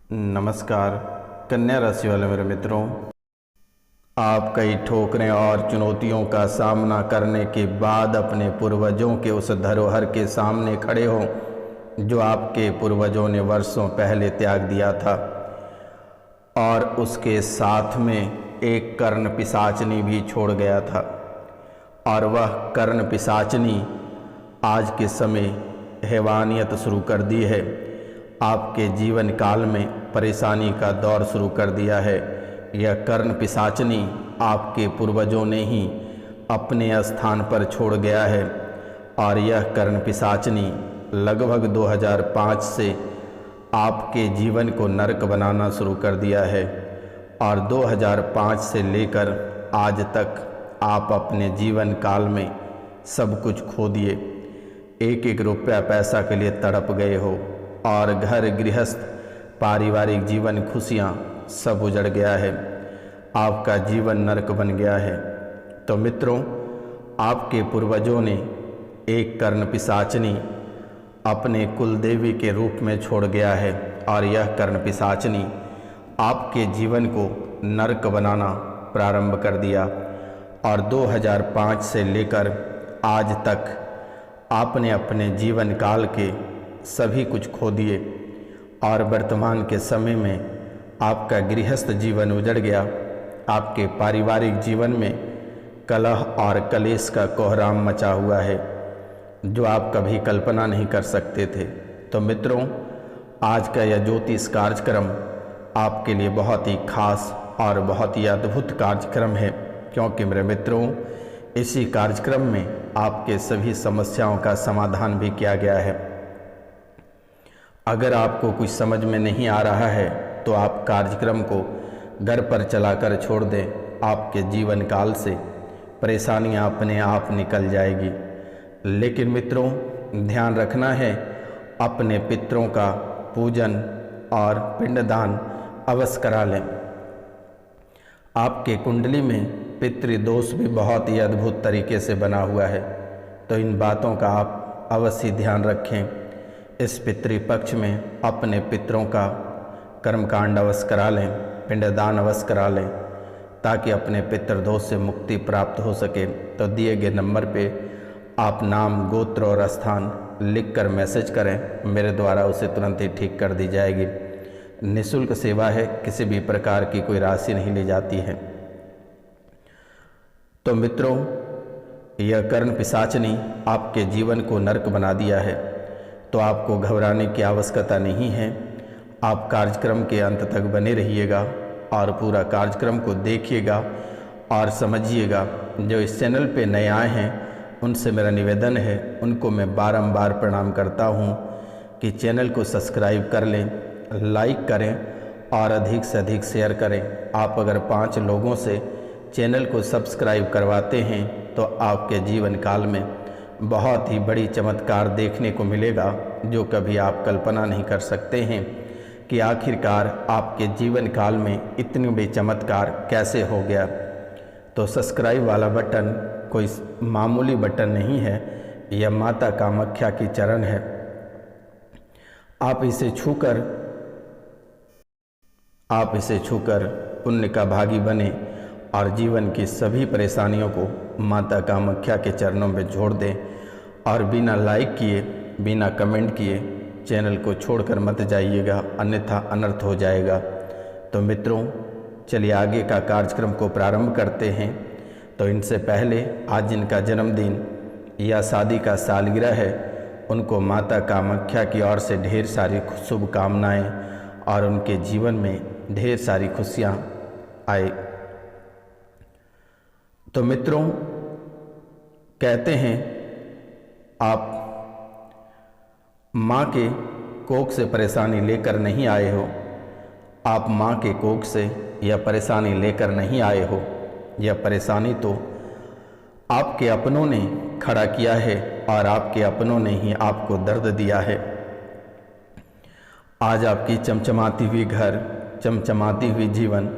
नमस्कार कन्या राशि वाले मेरे मित्रों, आप कई ठोकरें और चुनौतियों का सामना करने के बाद अपने पूर्वजों के उस धरोहर के सामने खड़े हो जो आपके पूर्वजों ने वर्षों पहले त्याग दिया था। और उसके साथ में एक कर्ण पिशाचनी भी छोड़ गया था। और वह कर्ण पिशाचनी आज के समय हैवानियत शुरू कर दी है। आपके जीवन काल में परेशानी का दौर शुरू कर दिया है। यह कर्ण पिशाचनी आपके पूर्वजों ने ही अपने स्थान पर छोड़ गया है। और यह कर्ण पिशाचनी लगभग 2005 से आपके जीवन को नरक बनाना शुरू कर दिया है। और 2005 से लेकर आज तक आप अपने जीवन काल में सब कुछ खो दिए। एक एक रुपया पैसा के लिए तड़प गए हो और घर गृहस्थ पारिवारिक जीवन खुशियाँ सब उजड़ गया है। आपका जीवन नरक बन गया है। तो मित्रों, आपके पूर्वजों ने एक कर्ण पिशाचनी अपने कुल देवी के रूप में छोड़ गया है। और यह कर्ण पिशाचनी आपके जीवन को नरक बनाना प्रारंभ कर दिया। और 2005 से लेकर आज तक आपने अपने जीवन काल के सभी कुछ खो दिए। और वर्तमान के समय में आपका गृहस्थ जीवन उजड़ गया। आपके पारिवारिक जीवन में कलह और कलेश का कोहराम मचा हुआ है जो आप कभी कल्पना नहीं कर सकते थे। तो मित्रों, आज का यह ज्योतिष कार्यक्रम आपके लिए बहुत ही खास और बहुत ही अद्भुत कार्यक्रम है, क्योंकि मेरे मित्रों, इसी कार्यक्रम में आपके सभी समस्याओं का समाधान भी किया गया है। अगर आपको कुछ समझ में नहीं आ रहा है तो आप कार्यक्रम को घर पर चलाकर छोड़ दें। आपके जीवन काल से परेशानियां अपने आप निकल जाएगी। लेकिन मित्रों, ध्यान रखना है, अपने पितरों का पूजन और पिंडदान अवश्य करा लें। आपके कुंडली में पितृदोष भी बहुत ही अद्भुत तरीके से बना हुआ है, तो इन बातों का आप अवश्य ध्यान रखें। इस पितृपक्ष में अपने पितरों का कर्मकांड अवश्य करा लें, पिंडदान अवश्य करा लें, ताकि अपने पितृदोष से मुक्ति प्राप्त हो सके। तो दिए गए नंबर पे आप नाम, गोत्र और स्थान लिखकर मैसेज करें, मेरे द्वारा उसे तुरंत ही ठीक कर दी जाएगी। निःशुल्क सेवा है, किसी भी प्रकार की कोई राशि नहीं ली जाती है। तो मित्रों, यह कर्ण पिशाचनी आपके जीवन को नरक बना दिया है, तो आपको घबराने की आवश्यकता नहीं है। आप कार्यक्रम के अंत तक बने रहिएगा और पूरा कार्यक्रम को देखिएगा और समझिएगा। जो इस चैनल पे नए आए हैं उनसे मेरा निवेदन है, उनको मैं बारंबार प्रणाम करता हूँ कि चैनल को सब्सक्राइब कर लें, लाइक करें और अधिक से अधिक शेयर करें। आप अगर 5 लोगों से चैनल को सब्सक्राइब करवाते हैं तो आपके जीवन काल में बहुत ही बड़ी चमत्कार देखने को मिलेगा, जो कभी आप कल्पना नहीं कर सकते हैं कि आखिरकार आपके जीवन काल में इतनी बड़ी चमत्कार कैसे हो गया। तो सब्सक्राइब वाला बटन कोई मामूली बटन नहीं है, यह माता कामाख्या की चरण है। आप इसे छूकर पुण्य का भागी बने और जीवन की सभी परेशानियों को माता कामाख्या के चरणों में छोड़ दें। और बिना लाइक किए, बिना कमेंट किए चैनल को छोड़कर मत जाइएगा, अन्यथा अनर्थ हो जाएगा। तो मित्रों, चलिए आगे का कार्यक्रम को प्रारंभ करते हैं। तो इनसे पहले आज जिनका जन्मदिन या शादी का सालगिरह है, उनको माता कामाख्या की ओर से ढेर सारी शुभकामनाएँ और उनके जीवन में ढेर सारी खुशियाँ आए। तो मित्रों, कहते हैं आप माँ के कोख से परेशानी लेकर नहीं आए हो। आप माँ के कोख से यह परेशानी लेकर नहीं आए हो। यह परेशानी तो आपके अपनों ने खड़ा किया है और आपके अपनों ने ही आपको दर्द दिया है। आज आपकी चमचमाती हुई घर, चमचमाती हुई जीवन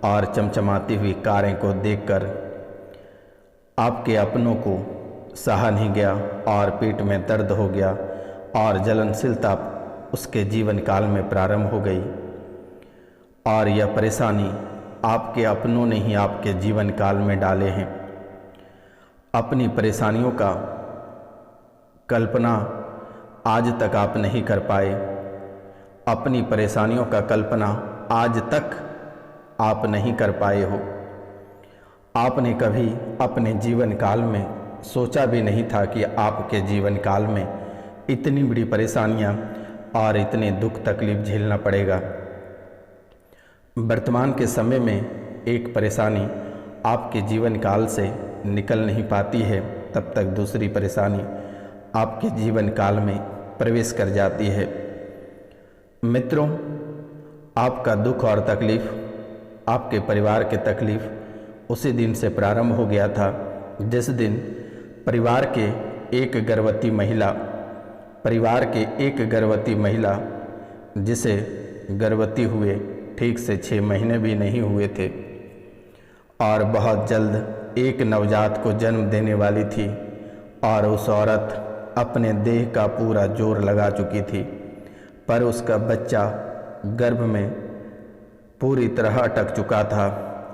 और चमचमाती हुई कारें को देखकर आपके अपनों को सहा नहीं गया और पेट में दर्द हो गया और जलनशीलता उसके जीवन काल में प्रारंभ हो गई। और यह परेशानी आपके अपनों ने ही आपके जीवन काल में डाले हैं। अपनी परेशानियों का कल्पना आज तक आप नहीं कर पाए। अपनी परेशानियों का कल्पना आज तक आप नहीं कर पाए हो। आपने कभी अपने जीवन काल में सोचा भी नहीं था कि आपके जीवन काल में इतनी बड़ी परेशानियां और इतने दुख तकलीफ झेलना पड़ेगा। वर्तमान के समय में एक परेशानी आपके जीवन काल से निकल नहीं पाती है, तब तक दूसरी परेशानी आपके जीवन काल में प्रवेश कर जाती है। मित्रों, आपका दुख और तकलीफ, आपके परिवार के तकलीफ उसी दिन से प्रारंभ हो गया था जिस दिन परिवार के एक गर्भवती महिला जिसे गर्भवती हुए ठीक से 6 महीने भी नहीं हुए थे और बहुत जल्द एक नवजात को जन्म देने वाली थी, और उस औरत अपने देह का पूरा जोर लगा चुकी थी, पर उसका बच्चा गर्भ में पूरी तरह अटक चुका था।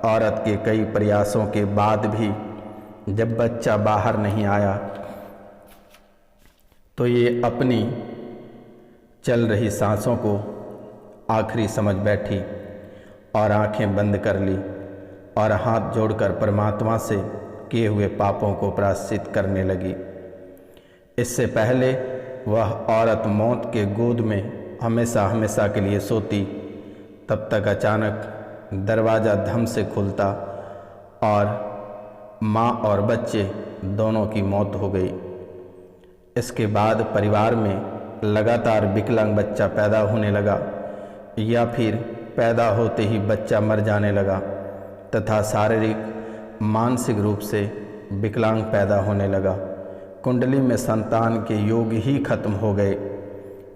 औरत के कई प्रयासों के बाद भी जब बच्चा बाहर नहीं आया तो ये अपनी चल रही सांसों को आखिरी समझ बैठी और आंखें बंद कर ली और हाथ जोड़कर परमात्मा से किए हुए पापों को प्रायश्चित करने लगी। इससे पहले वह औरत मौत के गोद में हमेशा हमेशा के लिए सोती, तब तक अचानक दरवाज़ा धम से खुलता और माँ और बच्चे दोनों की मौत हो गई। इसके बाद परिवार में लगातार विकलांग बच्चा पैदा होने लगा या फिर पैदा होते ही बच्चा मर जाने लगा तथा शारीरिक मानसिक रूप से विकलांग पैदा होने लगा। कुंडली में संतान के योग ही खत्म हो गए।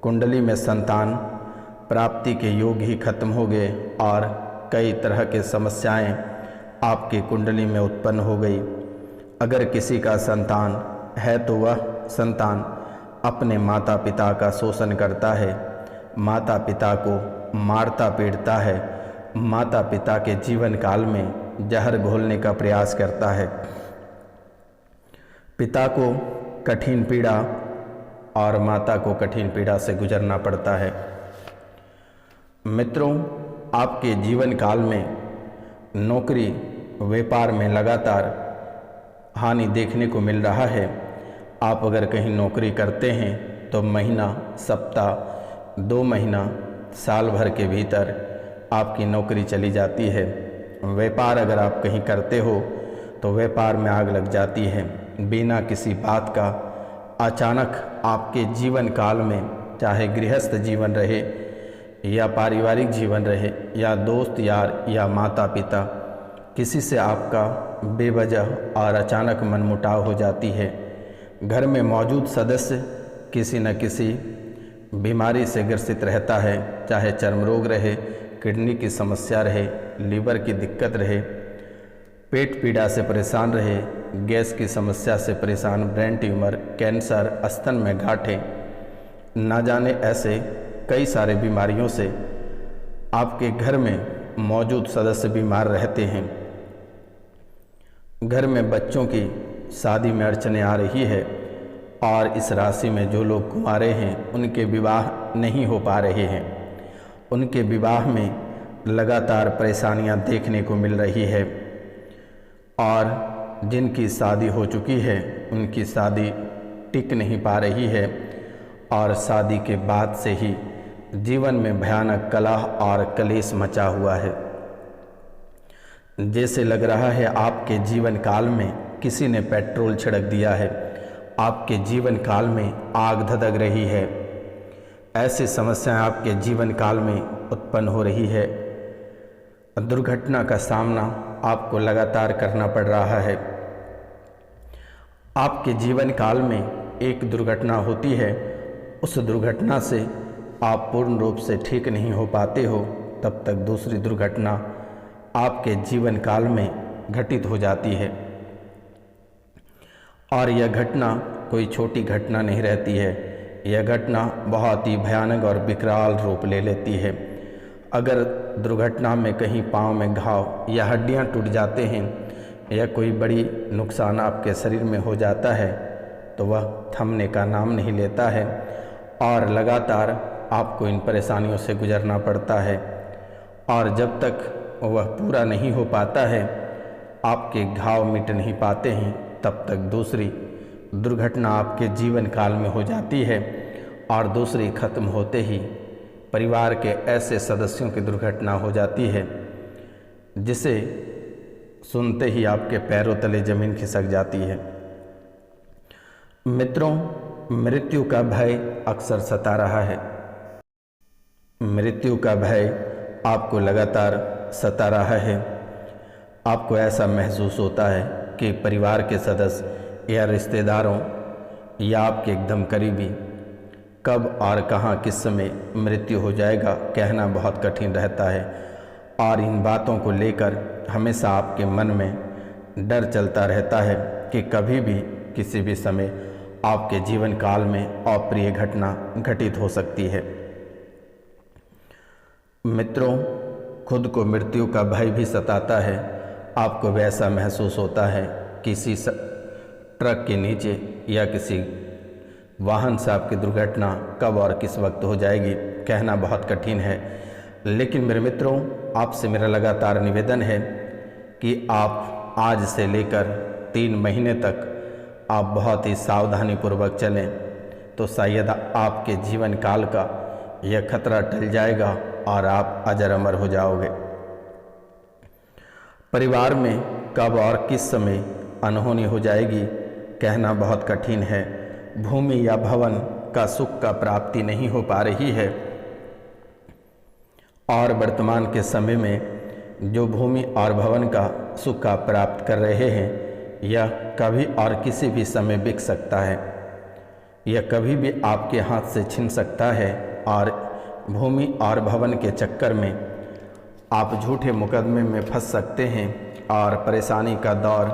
कुंडली में संतान प्राप्ति के योग ही खत्म हो गए और कई तरह के समस्याएं आपकी कुंडली में उत्पन्न हो गई। अगर किसी का संतान है तो वह संतान अपने माता पिता का शोषण करता है, माता पिता को मारता पीटता है, माता पिता के जीवन काल में जहर घोलने का प्रयास करता है। पिता को कठिन पीड़ा और माता को कठिन पीड़ा से गुजरना पड़ता है। मित्रों, आपके जीवन काल में नौकरी व्यापार में लगातार हानि देखने को मिल रहा है। आप अगर कहीं नौकरी करते हैं तो महीना, सप्ताह, 2 महीना, साल भर के भीतर आपकी नौकरी चली जाती है। व्यापार अगर आप कहीं करते हो तो व्यापार में आग लग जाती है। बिना किसी बात का अचानक आपके जीवन काल में, चाहे गृहस्थ जीवन रहे या पारिवारिक जीवन रहे या दोस्त यार या माता पिता, किसी से आपका बेवजह और अचानक मनमुटाव हो जाती है। घर में मौजूद सदस्य किसी न किसी बीमारी से ग्रसित रहता है, चाहे चर्म रोग रहे, किडनी की समस्या रहे, लीवर की दिक्कत रहे, पेट पीड़ा से परेशान रहे, गैस की समस्या से परेशान, ब्रेन ट्यूमर, कैंसर, स्तन में गांठें, ना जाने ऐसे कई सारे बीमारियों से आपके घर में मौजूद सदस्य बीमार रहते हैं। घर में बच्चों की शादी में अड़चनें आ रही है और इस राशि में जो लोग कुंवारे हैं उनके विवाह नहीं हो पा रहे हैं। उनके विवाह में लगातार परेशानियां देखने को मिल रही है और जिनकी शादी हो चुकी है उनकी शादी टिक नहीं पा रही है और शादी के बाद से ही जीवन में भयानक कलह और कलेश मचा हुआ है। जैसे लग रहा है आपके जीवन काल में किसी ने पेट्रोल छिड़क दिया है, आपके जीवन काल में आग धधक रही है। ऐसी समस्याएं आपके जीवन काल में उत्पन्न हो रही है। दुर्घटना का सामना आपको लगातार करना पड़ रहा है। आपके जीवन काल में एक दुर्घटना होती है, उस दुर्घटना से आप पूर्ण रूप से ठीक नहीं हो पाते हो, तब तक दूसरी दुर्घटना आपके जीवन काल में घटित हो जाती है। और यह घटना कोई छोटी घटना नहीं रहती है, यह घटना बहुत ही भयानक और विकराल रूप ले लेती है। अगर दुर्घटना में कहीं पाँव में घाव या हड्डियां टूट जाते हैं या कोई बड़ी नुकसान आपके शरीर में हो जाता है तो वह थमने का नाम नहीं लेता है और लगातार आपको इन परेशानियों से गुजरना पड़ता है। और जब तक वह पूरा नहीं हो पाता है, आपके घाव मिट नहीं पाते हैं, तब तक दूसरी दुर्घटना आपके जीवन काल में हो जाती है। और दूसरी खत्म होते ही परिवार के ऐसे सदस्यों की दुर्घटना हो जाती है जिसे सुनते ही आपके पैरों तले जमीन खिसक जाती है। मित्रों, मृत्यु का भय अक्सर सता रहा है। मृत्यु का भय आपको लगातार सता रहा है। आपको ऐसा महसूस होता है कि परिवार के सदस्य या रिश्तेदारों या आपके एकदम करीबी कब और कहां किस समय मृत्यु हो जाएगा कहना बहुत कठिन रहता है। और इन बातों को लेकर हमेशा आपके मन में डर चलता रहता है कि कभी भी किसी भी समय आपके जीवन काल में अप्रिय घटना घटित हो सकती है। मित्रों, खुद को मृत्यु का भय भी सताता है। आपको वैसा महसूस होता है किसी ट्रक के नीचे या किसी वाहन से आपकी दुर्घटना कब और किस वक्त हो जाएगी कहना बहुत कठिन है। लेकिन मेरे मित्रों, आपसे मेरा लगातार निवेदन है कि आप आज से लेकर 3 महीने तक आप बहुत ही सावधानी पूर्वक चलें, तो शायद आपके जीवन काल का यह खतरा टल जाएगा और आप अजर अमर हो जाओगे। परिवार में कब और किस समय अनहोनी हो जाएगी कहना बहुत कठिन है। भूमि या भवन का सुख का प्राप्ति नहीं हो पा रही है और वर्तमान के समय में जो भूमि और भवन का सुख का प्राप्त कर रहे हैं यह कभी और किसी भी समय बिक सकता है। यह कभी भी आपके हाथ से छिन सकता है और भूमि और भवन के चक्कर में आप झूठे मुकदमे में फंस सकते हैं और परेशानी का दौर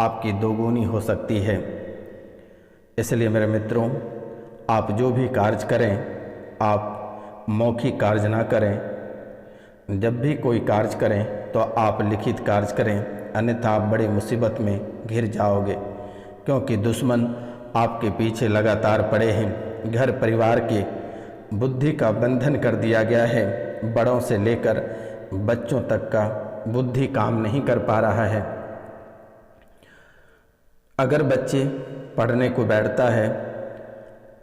आपकी दोगुनी हो सकती है। इसलिए मेरे मित्रों, आप जो भी कार्य करें, आप मौखिक कार्य ना करें। जब भी कोई कार्य करें तो आप लिखित कार्य करें, अन्यथा आप बड़ी मुसीबत में घिर जाओगे, क्योंकि दुश्मन आपके पीछे लगातार पड़े हैं। घर परिवार के बुद्धि का बंधन कर दिया गया है। बड़ों से लेकर बच्चों तक का बुद्धि काम नहीं कर पा रहा है। अगर बच्चे पढ़ने को बैठता है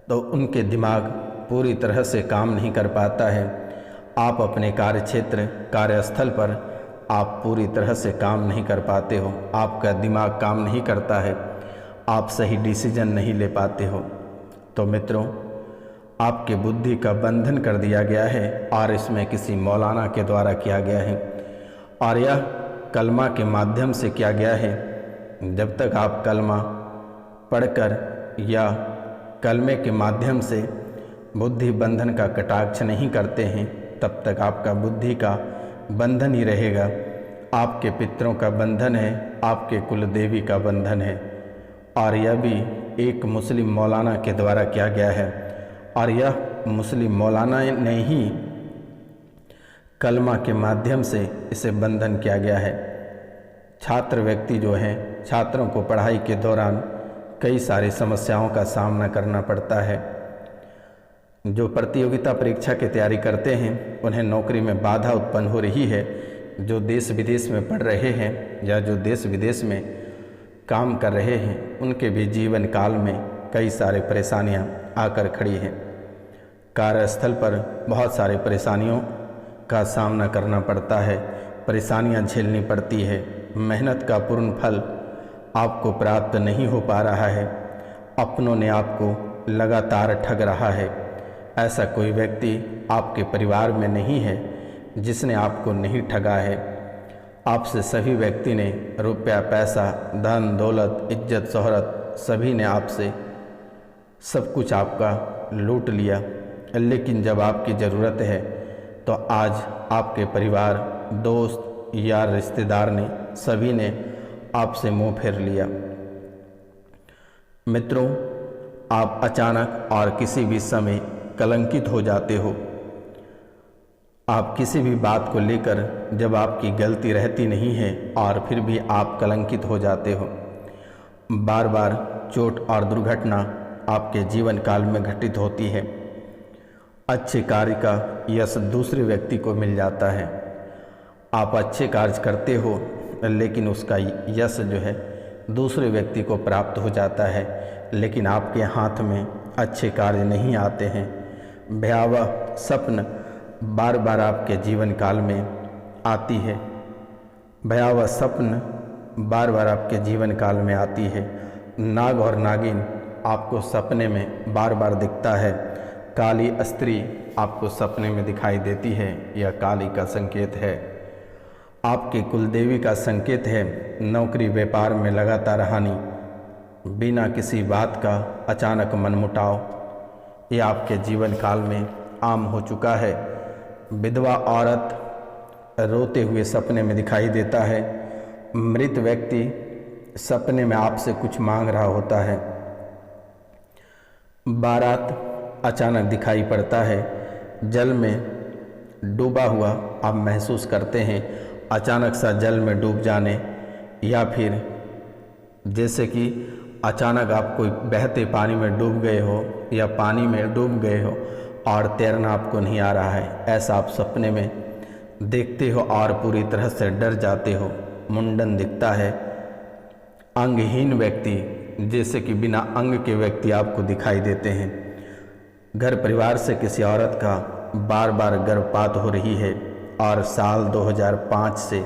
तो उनके दिमाग पूरी तरह से काम नहीं कर पाता है। आप अपने कार्यक्षेत्र कार्यस्थल पर आप पूरी तरह से काम नहीं कर पाते हो, आपका दिमाग काम नहीं करता है, आप सही डिसीजन नहीं ले पाते हो। तो मित्रों, आपके बुद्धि का बंधन कर दिया गया है और इसमें किसी मौलाना के द्वारा किया गया है और यह कलमा के माध्यम से किया गया है। जब तक आप कलमा पढ़कर या कलमे के माध्यम से बुद्धि बंधन का कटाक्ष नहीं करते हैं, तब तक आपका बुद्धि का बंधन ही रहेगा। आपके पितरों का बंधन है, आपके कुल देवी का बंधन है। और यह भी एक मुस्लिम मौलाना के द्वारा किया गया है और यह मुस्लिम मौलाना ने ही कलमा के माध्यम से इसे बंधन किया गया है। छात्र व्यक्ति जो हैं, छात्रों को पढ़ाई के दौरान कई सारी समस्याओं का सामना करना पड़ता है। जो प्रतियोगिता परीक्षा की तैयारी करते हैं उन्हें नौकरी में बाधा उत्पन्न हो रही है। जो देश विदेश में पढ़ रहे हैं या जो देश विदेश में काम कर रहे हैं उनके भी जीवन काल में कई सारे परेशानियां आकर खड़ी हैं। कार्यस्थल पर बहुत सारे परेशानियों का सामना करना पड़ता है, परेशानियां झेलनी पड़ती है। मेहनत का पूर्ण फल आपको प्राप्त नहीं हो पा रहा है। अपनों ने आपको लगातार ठग रहा है। ऐसा कोई व्यक्ति आपके परिवार में नहीं है जिसने आपको नहीं ठगा है। आपसे सभी व्यक्ति ने रुपया, पैसा, धन, दौलत, इज्जत, शोहरत सभी ने आपसे सब कुछ आपका लूट लिया। लेकिन जब आपकी ज़रूरत है तो आज आपके परिवार, दोस्त, यार, रिश्तेदार ने सभी ने आपसे मुंह फेर लिया। मित्रों, आप अचानक और किसी भी समय कलंकित हो जाते हो। आप किसी भी बात को लेकर जब आपकी गलती रहती नहीं है और फिर भी आप कलंकित हो जाते हो, बार बार चोट और दुर्घटना आपके जीवन काल में घटित होती है। अच्छे कार्य का यश दूसरे व्यक्ति को मिल जाता है। आप अच्छे कार्य करते हो लेकिन उसका यश जो है दूसरे व्यक्ति को प्राप्त हो जाता है, लेकिन आपके हाथ में अच्छे कार्य नहीं आते हैं। भयावह स्वप्न बार बार आपके जीवन काल में आती है। भयावह स्वप्न बार बार आपके जीवन काल में आती है। नाग और नागिन आपको सपने में बार बार दिखता है। काली स्त्री आपको सपने में दिखाई देती है। यह काली का संकेत है, आपके कुलदेवी का संकेत है। नौकरी व्यापार में लगातार हानि, बिना किसी बात का अचानक मनमुटाव, यह आपके जीवन काल में आम हो चुका है। विधवा औरत रोते हुए सपने में दिखाई देता है। मृत व्यक्ति सपने में आपसे कुछ मांग रहा होता है। बारात अचानक दिखाई पड़ता है। जल में डूबा हुआ आप महसूस करते हैं, अचानक सा जल में डूब जाने, या फिर जैसे कि अचानक आप कोई बहते पानी में डूब गए हो या पानी में डूब गए हो और तैरना आपको नहीं आ रहा है, ऐसा आप सपने में देखते हो और पूरी तरह से डर जाते हो। मुंडन दिखता है। अंगहीन व्यक्ति, जैसे कि बिना अंग के व्यक्ति आपको दिखाई देते हैं। घर परिवार से किसी औरत का बार बार गर्भपात हो रही है और साल 2005 से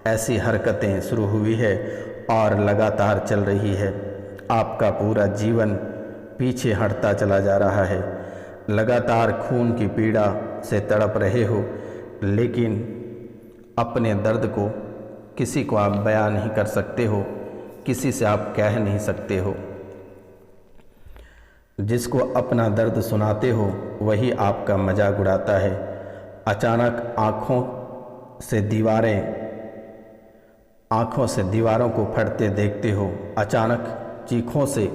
ऐसी हरकतें शुरू हुई है और लगातार चल रही है। आपका पूरा जीवन पीछे हटता चला जा रहा है। लगातार खून की पीड़ा से तड़प रहे हो, लेकिन अपने दर्द को किसी को आप बयान नहीं कर सकते हो, किसी से आप कह नहीं सकते हो। जिसको अपना दर्द सुनाते हो वही आपका मजाक उड़ाता है। अचानक आँखों से दीवारों को फटते देखते हो। अचानक चीखों से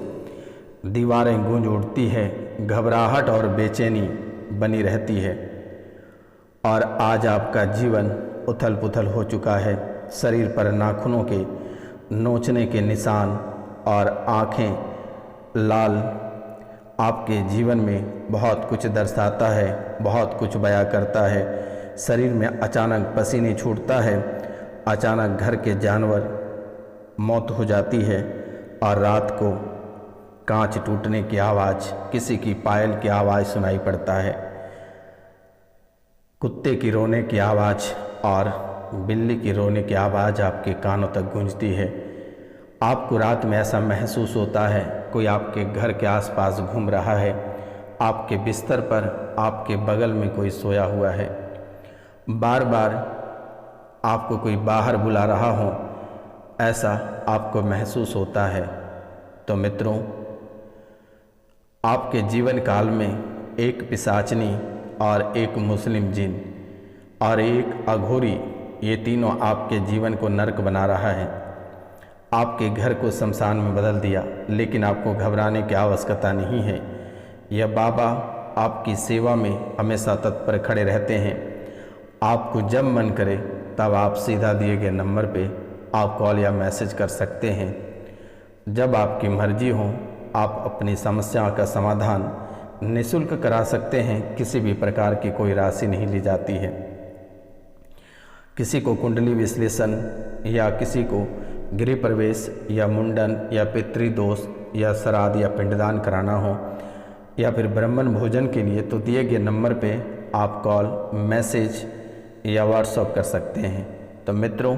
दीवारें गूंज उठती है। घबराहट और बेचैनी बनी रहती है और आज आपका जीवन उथल पुथल हो चुका है। शरीर पर नाखूनों के नोचने के निशान और आँखें लाल आपके जीवन में बहुत कुछ दर्शाता है, बहुत कुछ बयां करता है। शरीर में अचानक पसीने छूटता है। अचानक घर के जानवर मौत हो जाती है और रात को कांच टूटने की आवाज़, किसी की पायल की आवाज़ सुनाई पड़ता है। कुत्ते की रोने की आवाज़ और बिल्ली की रोने की आवाज़ आपके कानों तक गूंजती है। आपको रात में ऐसा महसूस होता है कोई आपके घर के आसपास घूम रहा है। आपके बिस्तर पर आपके बगल में कोई सोया हुआ है। बार बार आपको कोई बाहर बुला रहा हो, ऐसा आपको महसूस होता है। तो मित्रों, आपके जीवन काल में एक पिशाचनी और एक मुस्लिम जिन और एक अघोरी, ये तीनों आपके जीवन को नरक बना रहा है। आपके घर को शमशान में बदल दिया, लेकिन आपको घबराने की आवश्यकता नहीं है। यह बाबा आपकी सेवा में हमेशा तत्पर खड़े रहते हैं। आपको जब मन करे तब आप सीधा दिए गए नंबर पे आप कॉल या मैसेज कर सकते हैं। जब आपकी मर्जी हो आप अपनी समस्या का समाधान निःशुल्क करा सकते हैं। किसी भी प्रकार की कोई राशि नहीं ली जाती है। किसी को कुंडली विश्लेषण या किसी को गृह प्रवेश या मुंडन या पितृदोष या श्राद्ध या पिंडदान कराना हो या फिर ब्राह्मण भोजन के लिए, तो दिए गए नंबर पे आप कॉल, मैसेज या व्हाट्सएप कर सकते हैं। तो मित्रों,